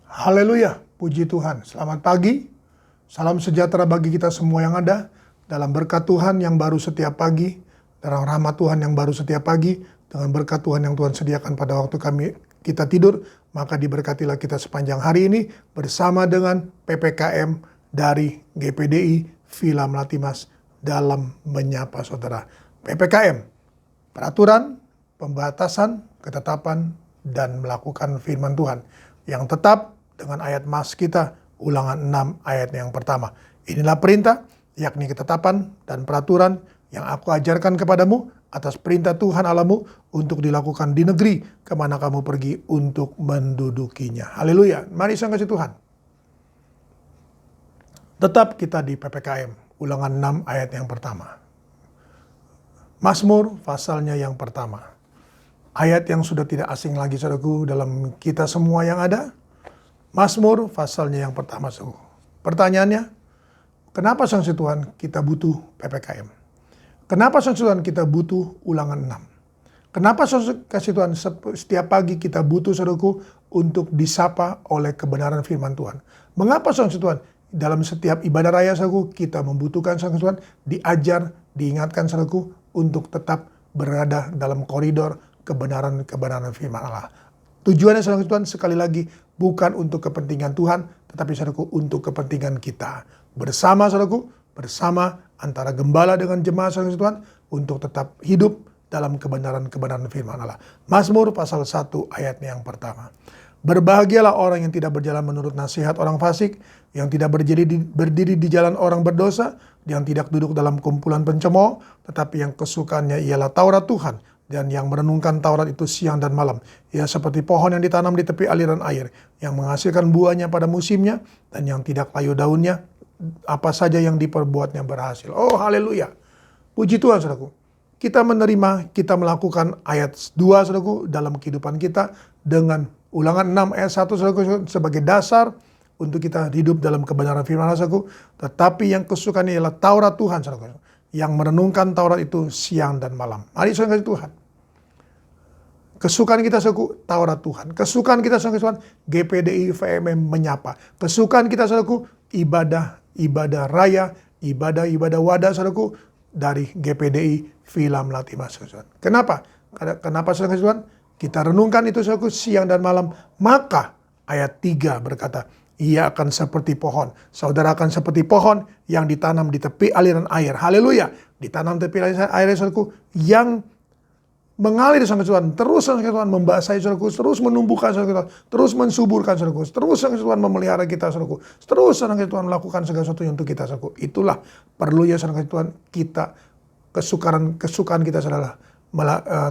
Haleluya, puji Tuhan. Selamat pagi, salam sejahtera bagi kita semua yang ada. Dalam berkat Tuhan yang baru setiap pagi, dalam rahmat Tuhan yang baru setiap pagi, dengan berkat Tuhan yang Tuhan sediakan pada waktu kita tidur, maka diberkatilah kita sepanjang hari ini bersama dengan PPKM dari GPDI Villa Melati Mas dalam menyapa saudara. PPKM, peraturan, pembatasan, ketetapan, dan melakukan firman Tuhan yang tetap dengan ayat mas kita, Ulangan 6 ayat yang pertama. Inilah perintah, yakni ketetapan dan peraturan yang aku ajarkan kepadamu atas perintah Tuhan Allahmu untuk dilakukan di negeri kemana kamu pergi untuk mendudukinya. Haleluya, mari sang kasih Tuhan. Tetap kita di PPKM, Ulangan 6 ayat yang pertama. Mazmur pasalnya yang pertama. Ayat yang sudah tidak asing lagi saudaraku dalam kita semua yang ada. Mazmur pasalnya yang pertama. Pertanyaannya, kenapa saudara Tuhan kita butuh PPKM? Kenapa saudara Tuhan kita butuh Ulangan 6? Kenapa saudara kasih Tuhan setiap pagi kita butuh saudaraku untuk disapa oleh kebenaran firman Tuhan? Mengapa saudara Tuhan dalam setiap ibadah raya saudaraku kita membutuhkan saudara Tuhan diajar, diingatkan saudaraku untuk tetap berada dalam koridor kebenaran firman Allah. Tujuannya saudara Tuhan sekali lagi bukan untuk kepentingan Tuhan, tetapi saudaraku untuk kepentingan kita. Bersama saudaraku, bersama antara gembala dengan jemaat saudara Tuhan untuk tetap hidup dalam kebenaran firman Allah. Mazmur pasal 1 ayatnya yang pertama. Berbahagialah orang yang tidak berjalan menurut nasihat orang fasik, yang tidak berdiri di jalan orang berdosa, yang tidak duduk dalam kumpulan pencemooh, tetapi yang kesukaannya ialah Taurat Tuhan, dan yang merenungkan Taurat itu siang dan malam. Ia seperti pohon yang ditanam di tepi aliran air, yang menghasilkan buahnya pada musimnya, dan yang tidak layu daunnya, apa saja yang diperbuatnya berhasil. Oh haleluya, puji Tuhan saudaraku. Kita menerima, kita melakukan ayat 2 saudaraku dalam kehidupan kita dengan Ulangan 6 ayat 1 saudaraku sebagai dasar untuk kita hidup dalam kebenaran firman Allah saudaraku. Tetapi yang kesukaannya ialah Taurat Tuhan saudaraku, yang merenungkan Taurat itu siang dan malam. Mari saudara Tuhan. Kesukaan kita saudaraku Taurat Tuhan. Kesukaan kita saudara Tuhan GPDI VMM menyapa. Kesukaan kita saudaraku ibadah raya, ibadah wadah saudaraku dari GPDI Villa Melati Mas. Kenapa? Kenapa saudara Tuhan? Kita renungkan itu saudaraku siang dan malam. Maka ayat 3 berkata, ia akan seperti pohon. Saudara akan seperti pohon yang ditanam di tepi aliran air. Haleluya. Ditanam di tepi aliran air saudaraku yang mengalir saudara Tuhan. Terus saudara Tuhan membasahi saudaraku. Terus menumbuhkan saudara Tuhan. Terus mensuburkan saudaraku. Terus saudara Tuhan memelihara kita saudaraku. Terus saudara Tuhan melakukan segala sesuatu untuk kita saudaraku. Itulah perlunya saudara Tuhan kita kesukaan kita adalah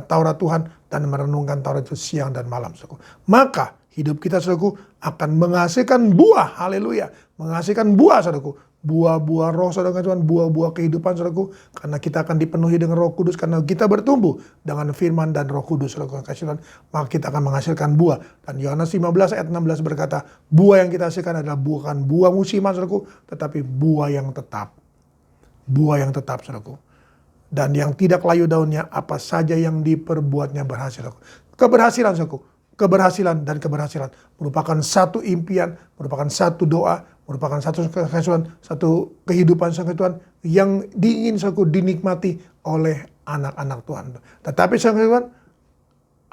Taurat Tuhan dan merenungkan Taurat itu siang dan malam saudaraku. Maka hidup kita saudaraku akan menghasilkan buah. Haleluya. Menghasilkan buah saudaraku. Buah-buah roh saudara Tuhan. Buah-buah kehidupan saudaraku. Karena kita akan dipenuhi dengan Roh Kudus. Karena kita bertumbuh dengan firman dan Roh Kudus saudaraku. Maka kita akan menghasilkan buah. Dan Yohanes 15 ayat 16 berkata, buah yang kita hasilkan adalah bukan buah musiman saudaraku, tetapi buah yang tetap. Buah yang tetap saudaraku. Dan yang tidak layu daunnya, apa saja yang diperbuatnya berhasil. Keberhasilan saudaraku. Keberhasilan dan keberhasilan merupakan satu impian, merupakan satu doa, merupakan satu kesukaan, satu kehidupan saudara Tuhan yang dinikmati oleh anak-anak Tuhan. Tetapi saudara Tuhan,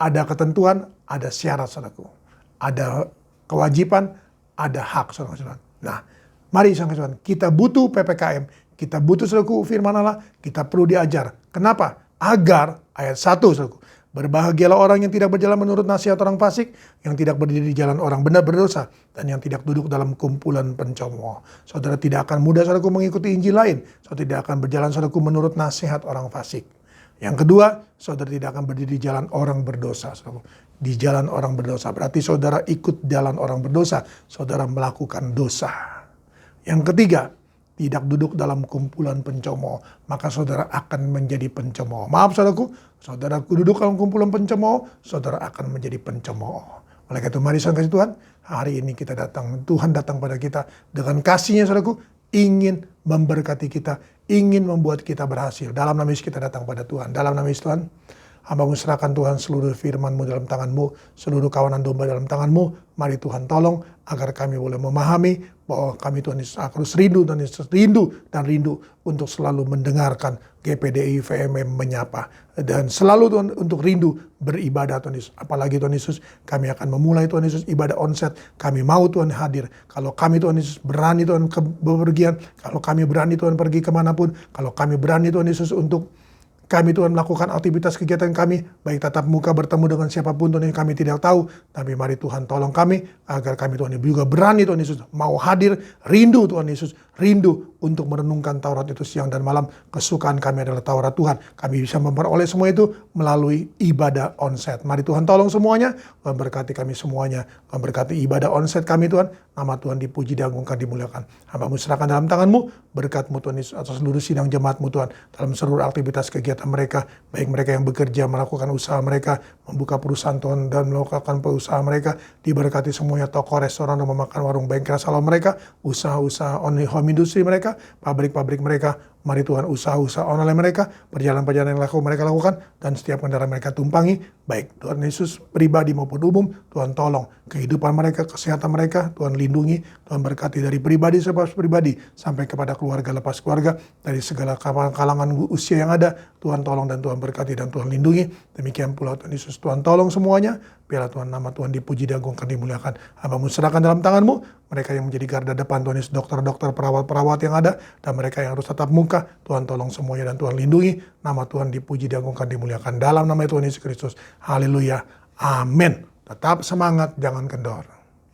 ada ketentuan, ada syarat saudaraku, ada kewajiban, ada hak saudara Tuhan. Nah, mari saudara Tuhan, kita butuh PPKM, kita butuh saudaraku firman Allah, kita perlu diajar. Kenapa? Agar ayat 1 saudaraku. Berbahagialah orang yang tidak berjalan menurut nasihat orang fasik, yang tidak berdiri di jalan orang benar berdosa, dan yang tidak duduk dalam kumpulan pencemooh. Saudara tidak akan mudah saudaraku mengikuti Injil lain. Saudara tidak akan berjalan saudaraku menurut nasihat orang fasik. Yang kedua, saudara tidak akan berdiri di jalan orang berdosa. Saudaraku. Di jalan orang berdosa berarti saudara ikut jalan orang berdosa, saudara melakukan dosa. Yang ketiga, tidak duduk dalam kumpulan pencemooh, maka saudara akan menjadi pencemooh. Maaf saudaraku, saudara duduk dalam kumpulan pencemooh, saudara akan menjadi pencemooh. Oleh karena itu mari saudara kasih Tuhan, hari ini kita datang, Tuhan datang pada kita dengan kasih-Nya saudaraku, ingin memberkati kita, ingin membuat kita berhasil. Dalam nama Yesus kita datang pada Tuhan. Dalam nama Yesus Tuhan, Hamba-Mu serahkan Tuhan seluruh firman-Mu dalam tangan-Mu, seluruh kawanan domba dalam tangan-Mu. Mari Tuhan tolong agar kami boleh memahami bahwa kami Tuhan Yesus harus rindu, Tuhan Yesus rindu untuk selalu mendengarkan GPDI VMM menyapa. Dan selalu Tuhan untuk rindu beribadah Tuhan Yesus. Apalagi Tuhan Yesus kami akan memulai Tuhan Yesus ibadah onset. Kami mau Tuhan hadir. Kalau kami Tuhan Yesus berani Tuhan bepergian. Kalau kami berani Tuhan pergi kemanapun. Kalau kami berani Tuhan Yesus untuk kami Tuhan melakukan aktivitas kegiatan kami, baik tatap muka bertemu dengan siapapun Tuhan yang kami tidak tahu. Tapi mari Tuhan tolong kami, agar kami Tuhan juga berani Tuhan Yesus, mau hadir, rindu Tuhan Yesus, rindu untuk merenungkan Taurat itu siang dan malam. Kesukaan kami adalah Taurat Tuhan. Kami bisa memperoleh semua itu melalui ibadah onset. Mari Tuhan tolong semuanya, Tuhan berkati kami semuanya. Tuhan berkati ibadah onset kami Tuhan, nama Tuhan dipuji, diagungkan, dimuliakan. Hamba-Mu serahkan dalam tangan-Mu, berkat-Mu Tuhan Yesus atas seluruh sidang jemaat-Mu Tuhan, dalam seluruh aktivitas kegiatan mereka, baik mereka yang bekerja, melakukan usaha mereka, membuka perusahaan Tuhan dan melakukan usaha mereka, diberkati semuanya, toko, restoran, rumah makan, warung, bengkel, salon mereka, usaha-usaha home industry mereka, pabrik-pabrik mereka. Mari Tuhan usaha-usaha online mereka, perjalanan-perjalanan yang mereka lakukan, dan setiap kendaraan mereka tumpangi, baik Tuhan Yesus pribadi maupun umum, Tuhan tolong kehidupan mereka, kesehatan mereka, Tuhan lindungi, Tuhan berkati dari pribadi lepas pribadi, sampai kepada keluarga lepas keluarga, dari segala kalangan usia yang ada, Tuhan tolong dan Tuhan berkati dan Tuhan lindungi. Demikian pula Tuhan Yesus, Tuhan tolong semuanya, biarlah Tuhan nama Tuhan dipuji, diagungkan, dimuliakan. Hamba-Mu serahkan dalam tangan-Mu, mereka yang menjadi garda depan Tuhan Yesus, dokter-dokter, perawat-perawat yang ada, dan mereka yang harus tetap muka, Tuhan tolong semuanya dan Tuhan lindungi. Nama Tuhan dipuji, diagungkan, dimuliakan. Dalam nama Tuhan Yesus Kristus. Haleluya. Amin. Tetap semangat, jangan kendor.